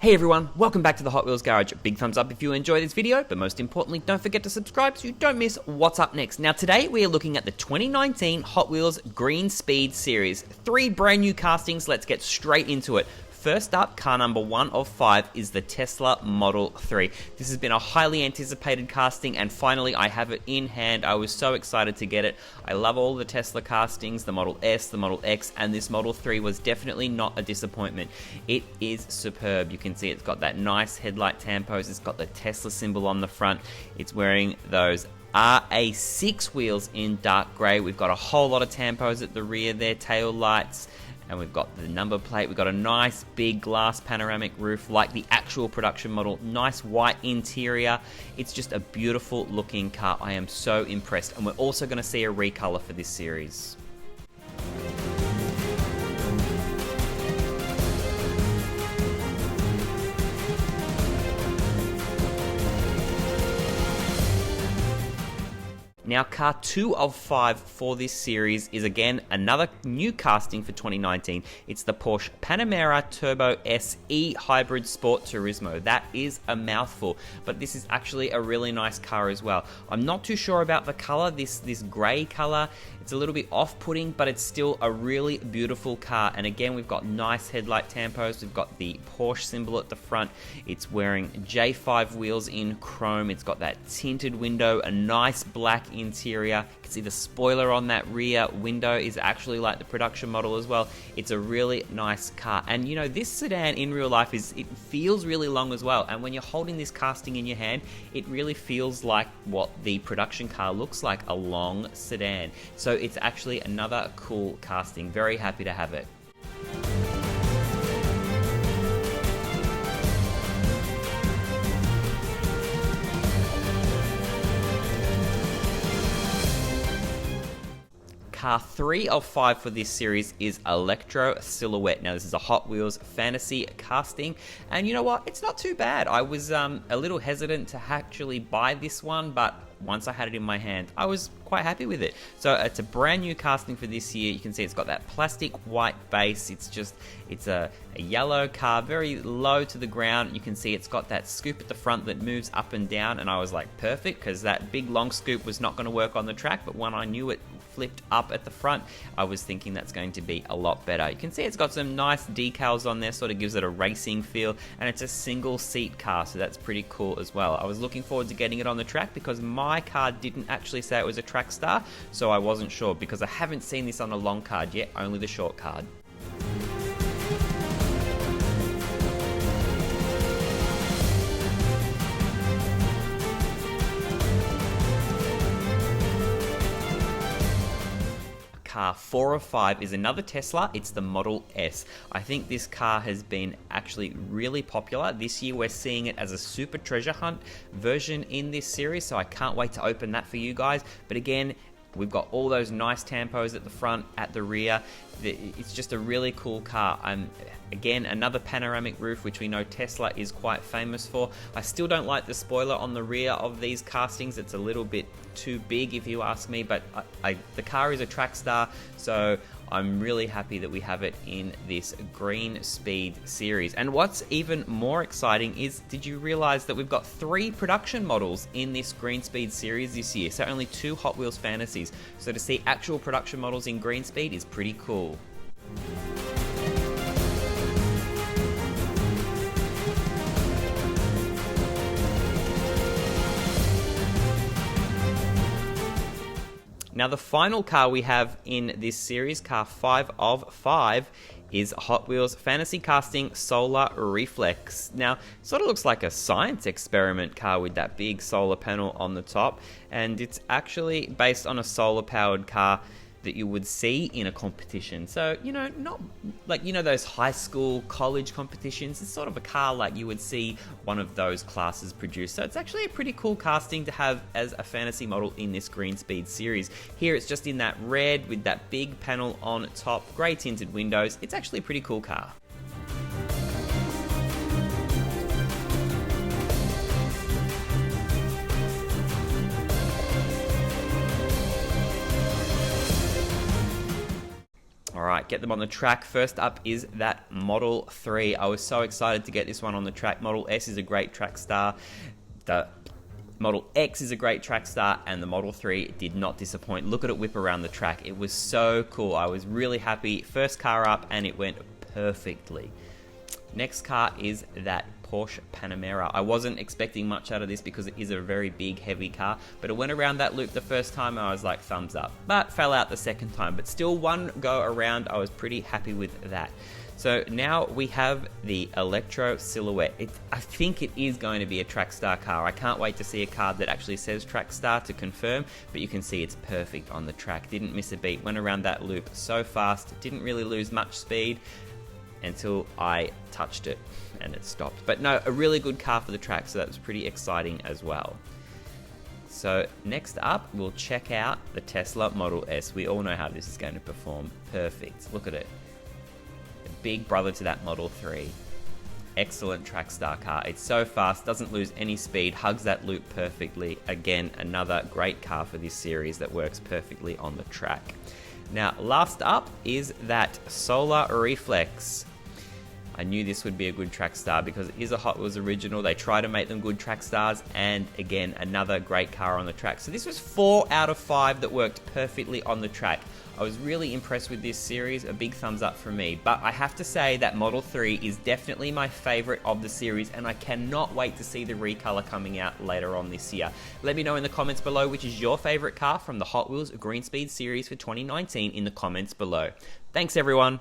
Hey everyone, welcome back to the Hot Wheels Garage. Big thumbs up if you enjoy this video, but most importantly, don't forget to subscribe so you don't miss what's up next. Now today we are looking at the 2019 Hot Wheels Green Speed Series. 3 brand new castings, let's get straight into it. First up, car number 1 of 5 is the Tesla Model 3. This has been a highly anticipated casting and finally I have it in hand. I was so excited to get it. I love all the Tesla castings, the Model S, the Model X, and this Model 3 was definitely not a disappointment. It is superb. You can see it's got that nice headlight tampos, it's got the Tesla symbol on the front, it's wearing those RA6 wheels in dark grey. We've got a whole lot of tampos at the rear there, tail lights, and we've got the number plate. We've got a nice big glass panoramic roof like the actual production model. Nice white interior. It's just a beautiful looking car. I am so impressed. And we're also going to see a recolor for this series. Now, car 2 of 5 for this series is again another new casting for 2019. It's the Porsche Panamera Turbo SE Hybrid Sport Turismo. That is a mouthful, but this is actually a really nice car as well. I'm not too sure about the color, this grey color. It's a little bit off-putting, but it's still a really beautiful car. And again, we've got nice headlight tampos. We've got the Porsche symbol at the front. It's wearing J5 wheels in chrome. It's got that tinted window, a nice black interior. You can see the spoiler on that rear window is actually like the production model as well. It's a really nice car. And you know, this sedan in real life it feels really long as well. And when you're holding this casting in your hand, it really feels like what the production car looks like, a long sedan. So it's actually another cool casting. Very happy to have it. Car 3 of 5 for this series is Electro Silhouette. Now this is a Hot Wheels fantasy casting, and you know what? It's not too bad. I was a little hesitant to actually buy this one, but once I had it in my hand, I was quite happy with it. So it's a brand new casting for this year. You can see it's got that plastic white base. It's a yellow car, very low to the ground. You can see it's got that scoop at the front that moves up and down, and I was like, perfect, because that big long scoop was not going to work on the track, but when I knew it flipped up at the front, I was thinking that's going to be a lot better. You can see it's got some nice decals on there, sort of gives it a racing feel, and it's a single seat car, so that's pretty cool as well. I was looking forward to getting it on the track because my card didn't actually say it was a track star, so I wasn't sure because I haven't seen this on a long card yet, only the short card. Car 4 of 5 is another Tesla. It's the Model S. I think this car has been actually really popular. This year we're seeing it as a super treasure hunt version in this series, so I can't wait to open that for you guys. But again, we've got all those nice tampos at the front, at the rear. It's just a really cool car. Again, another panoramic roof, which we know Tesla is quite famous for. I still don't like the spoiler on the rear of these castings. It's a little bit too big if you ask me, but the car is a track star, so I'm really happy that we have it in this Green Speed series. And what's even more exciting is, did you realize that we've got 3 production models in this Green Speed series this year? So only 2 Hot Wheels fantasies. So to see actual production models in Green Speed is pretty cool. Now the final car we have in this series, car 5 of 5, is Hot Wheels Fantasy Casting Solar Reflex. Now, sort of looks like a science experiment car with that big solar panel on the top, and it's actually based on a solar powered car that you would see in a competition. So, you know, not like, you know, those high school, college competitions. It's sort of a car like you would see one of those classes produce. So it's actually a pretty cool casting to have as a fantasy model in this Green Speed series. Here it's just in that red with that big panel on top, grey tinted windows. It's actually a pretty cool car. Alright, get them on the track. First up is that Model 3. I was so excited to get this one on the track. Model S is a great track star. The Model X is a great track star, and the Model 3 did not disappoint. Look at it whip around the track. It was so cool. I was really happy. First car up, and it went perfectly. Next car is that Porsche Panamera. I wasn't expecting much out of this because it is a very big, heavy car, but it went around that loop the first time and I was like, thumbs up. But fell out the second time, but still one go around, I was pretty happy with that. So now we have the Electro Silhouette. I think it is going to be a track star car. I can't wait to see a car that actually says track star to confirm, but you can see it's perfect on the track. Didn't miss a beat, went around that loop so fast, didn't really lose much speed until I touched it and it stopped. But no, a really good car for the track, so that was pretty exciting as well. So next up, we'll check out the Tesla Model S. We all know how this is going to perform. Perfect. Look at it. A big brother to that Model 3. Excellent track star car. It's so fast, doesn't lose any speed, hugs that loop perfectly. Again, another great car for this series that works perfectly on the track. Now, last up is that Solar Reflex. I knew this would be a good track star because it is a Hot Wheels original. They try to make them good track stars, and again, another great car on the track. So this was 4 out of 5 that worked perfectly on the track. I was really impressed with this series, a big thumbs up from me. But I have to say that Model 3 is definitely my favorite of the series, and I cannot wait to see the recolor coming out later on this year. Let me know in the comments below which is your favorite car from the Hot Wheels Green Speed series for 2019 in the comments below. Thanks everyone.